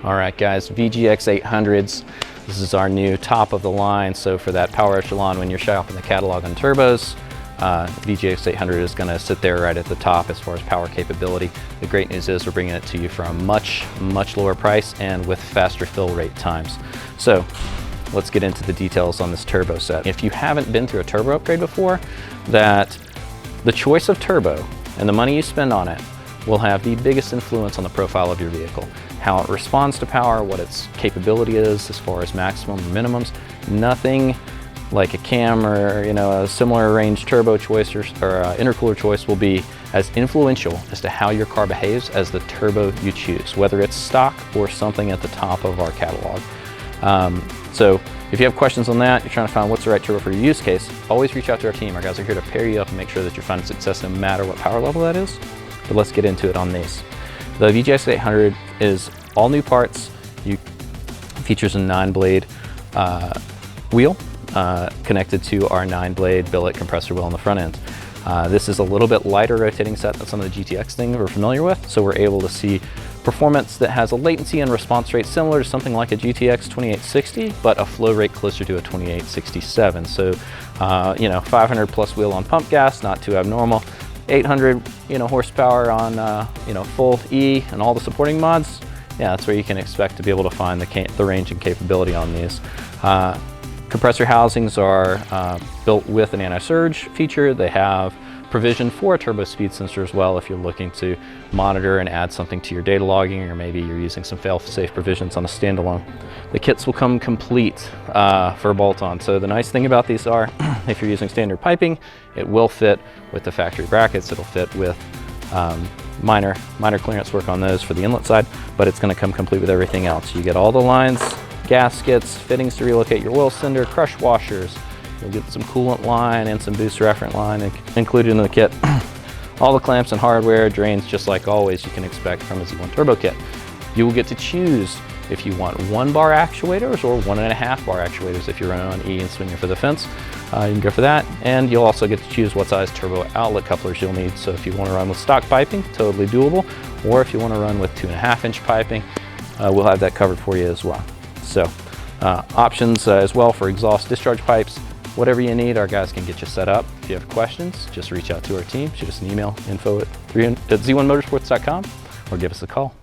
All right guys, VGX800s. This is our new top of the line. So for that power echelon when you're shopping the catalog on turbos, VGX800 is going to sit there right at the top as far as power capability. The great news is we're bringing it to you for a much lower price and with faster fill rate times. So let's get into the details on this turbo set. If you haven't been through a turbo upgrade before, that the choice of turbo and the money you spend on it will have the biggest influence on the profile of your vehicle. How it responds to power, what its capability is as far as maximum or minimums. Nothing like a cam or a similar range turbo choice or intercooler choice will be as influential as to how your car behaves as the turbo you choose, whether it's stock or something at the top of our catalog. So if you have questions on that, you're trying to find what's the right turbo for your use case, always reach out to our team. Our guys are here to pair you up and make sure that you're finding success no matter what power level that is. But let's get into it on these. The VGX800 is all new parts. Features a 9-blade wheel connected to our 9-blade billet compressor wheel on the front end. This is a little bit lighter rotating set than some of the GTX things we're familiar with, so we're able to see performance that has a latency and response rate similar to something like a GTX 2860, but a flow rate closer to a 2867. So 500 plus wheel on pump gas, not too abnormal. 800 horsepower on full E and all the supporting mods. Yeah, that's where you can expect to be able to find the range and capability on these. Compressor housings are built with an anti-surge feature. They have provision for a turbo speed sensor as well if you're looking to monitor and add something to your data logging, or maybe you're using some fail-safe provisions on a standalone. The kits will come complete for a bolt-on. So the nice thing about these are, if you're using standard piping, it will fit with the factory brackets. It'll fit with minor clearance work on those for the inlet side, but it's going to come complete with everything else. You get all the lines, gaskets, fittings to relocate your oil cylinder, crush washers. You'll get some coolant line and some booster referent line included in the kit. All the clamps and hardware, drains, just like always you can expect from a Z1 Turbo kit. You will get to choose if you want 1-bar actuators or 1.5-bar actuators if you're running on E and swinging for the fence. You can go for that, and you'll also get to choose what size turbo outlet couplers you'll need. So if you want to run with stock piping, totally doable, or if you want to run with 2.5-inch piping, we'll have that covered for you as well. So options as well for exhaust discharge pipes. Whatever you need, our guys can get you set up. If you have questions, just reach out to our team. Shoot us an email, info@z1motorsports.com, or give us a call.